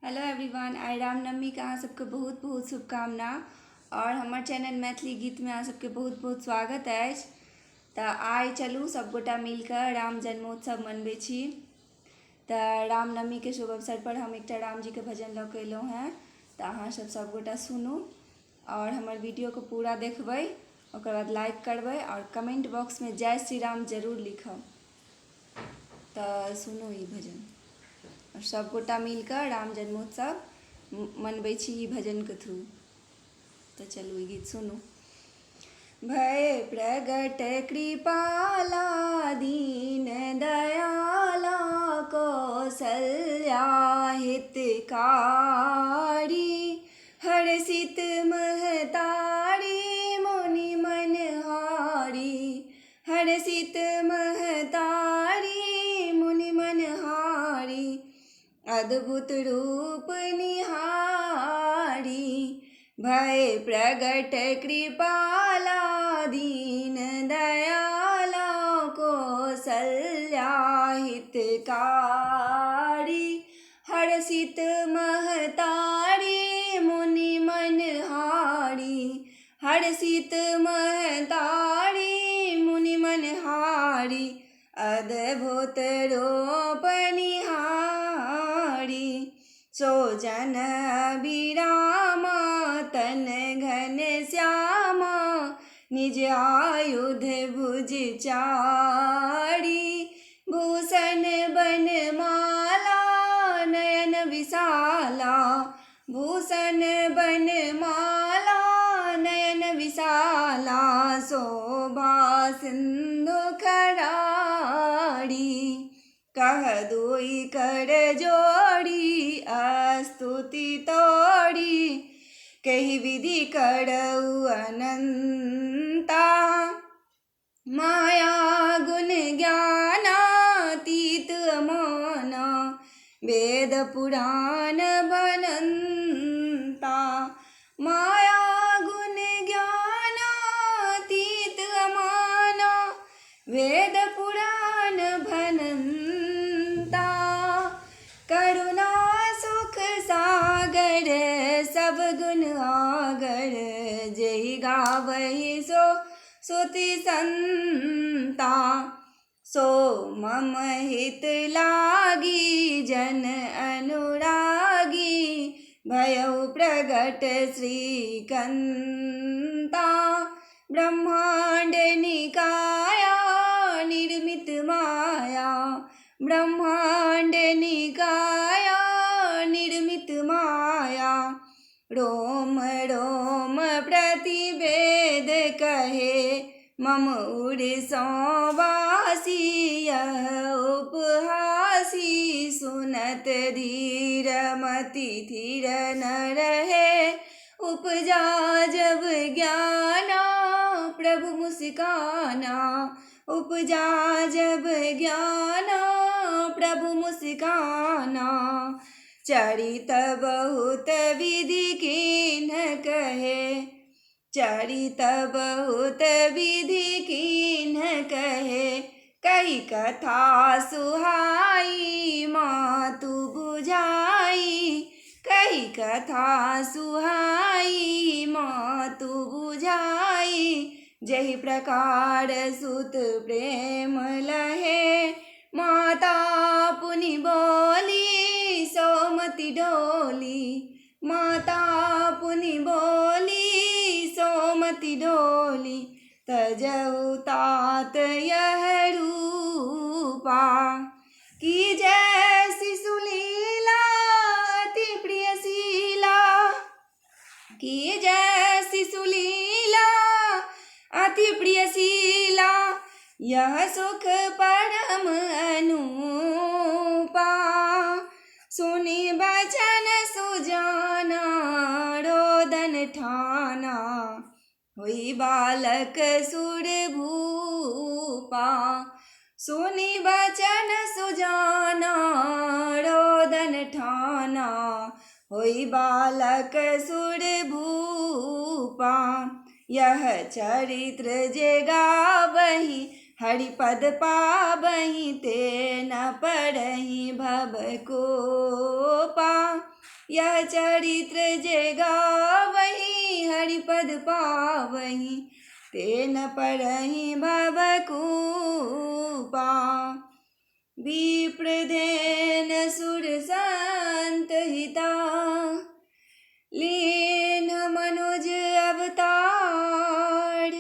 Hello everyone, आइ रामनवमी के अहाँ सबके बहुत बहुत शुभकामना और हमर चैनल मैथिली गीत में अहाँ सबके बहुत बहुत स्वागत अछि। तऽ आइ चलू सबगोटा मिलकर राम जन्मोत्सव मनबै छी। तऽ रामनवमी के शुभ अवसर पर हम एकटा राम जी के भजन लऽ कऽ एलहुँ हैं। तऽ अहाँ सबगोटा सुनू और हमर वीडियो को पूरा देखबै, ओकर बाद लाइक करबै और कमेंट बॉक्स में जय श्री राम जरूर लिखब। तऽ सुनू ई भजन और सब गोटा मिलकर राम जन्मोत्सव मनबै छी ई भजन के थ्रू। तो चलू ई गीत सुनू। भय प्रगट कृपाला दीन दयाला कौसल्या हितकारी, हर्षित महतारी मुनि मनहारी, हर्षित महतारी मुनि मनहारी, अद्भुत रूप निहारी। भय प्रगट कृपाला दीन दयाला कौसल्या हितकारी, हर्षित महतारी मुनि मनहारी, हर्षित महतारी मुनि मनहारी, अद्भुत रूप निहारी। सोजन अभिरामा तन घन श्यामा, निज आयुध भुज चारी, भूषण बनमाला नयन विशाला, भूषण बनमाला नयन विशाला, शोभा सिंधु खरारी। कह दुई कर जोड़ी स्तुति तोड़ी, कही विधि करऊ अनंता, माया गुण ज्ञानातीत अमाना, वेद पुराण बनंता, माया गुण ज्ञानातीत अमाना, वेद पुराण भनंता, करुणा सुख सागर सब गुण आगर, जहि गावहि सो सुति संता, सो मम हित लागी जन अनुरागी, भयउ प्रगट श्रीकंता, ब्रह्मांड निकाया निर्मित माया, ब्रह्मांड निकाया निर्मित माया, रोम रोम प्रतिवेद कहे मम उड़िसवासी, यह उपहासी सुनत धीर मति धीर न रहे, उपजा जब ज्ञाना प्रभु मुस्काना, उपजा जब ज्ञाना प्रभु मुस्काना, चरित बहुत विधि कीन्ह कहे, चरित बहुत विधि कीन्ह कहे, कही कथा सुहाई मातु बुझाई, कही कथा सुहाई मातु बुझाई, जहि प्रकार सुत प्रेम लहे, माता पुनि बोली सोमति डोली, माता पुनि बोली सोमति डोली, तजहु तात यह रूपा, की जैसी सुलीला अति प्रियशीला, की जैसी सुलीला अति प्रियशीला, यह सुख परम अनुपा, सुनि बचन सुजाना रोदन ठाना, हुई बालक सुर भूपा, सुनि बचन सुजाना रोदन ठाना, हुई बालक सुर भूपा, यह चरित्र जे गावहि हरिपद पाबहि, ते न पढ़हि भव को पा, यह चरित्र जे गावहि हरिपद पावहि ते न परहि भवकूपा। विप्रधेन सुर संत हिता लीन मनुज अवतार।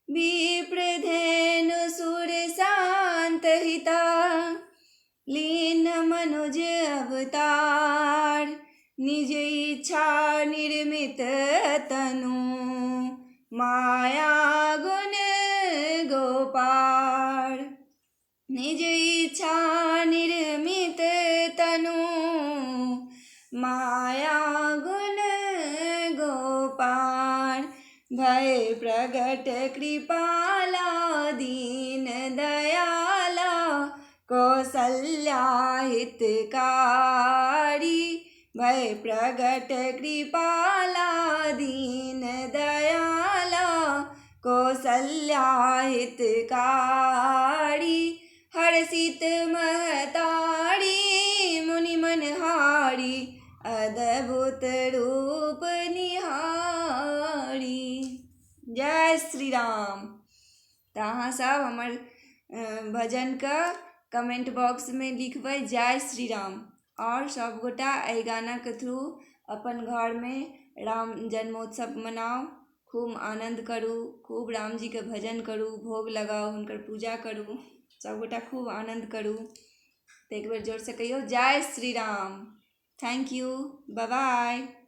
विप्रधेन सुर संत हिता लीन मनुज अवतार। निज इच्छा निर्मित तनु माया गुण गोपार। निज इच्छा निर्मित तनु माया गुण गोपार। भय प्रगट कृपाला दीन दयाला कौसल्या हितकारी। भय प्रगट कृपाला दीन दयाला कौसल्या हितकारी। हर्षित महतारी मुनि मनहारी अद्भुत रूप निहारी। जय श्री राम। तो अहाँ सब हमर भजन का कमेंट बॉक्स में लिखबै जय श्री राम। और सब गोटा एहि गाना के थ्रू अपन घर में राम जन्मोत्सव मनाओ, खूब आनंद करू, खूब राम जी के भजन करू, भोग लगाओ, हुनकर पूजा करू, सब गोटा खूब आनंद करू। तो एक बेर जोर से कहियो जय Shri Ram. Thank you, bye bye.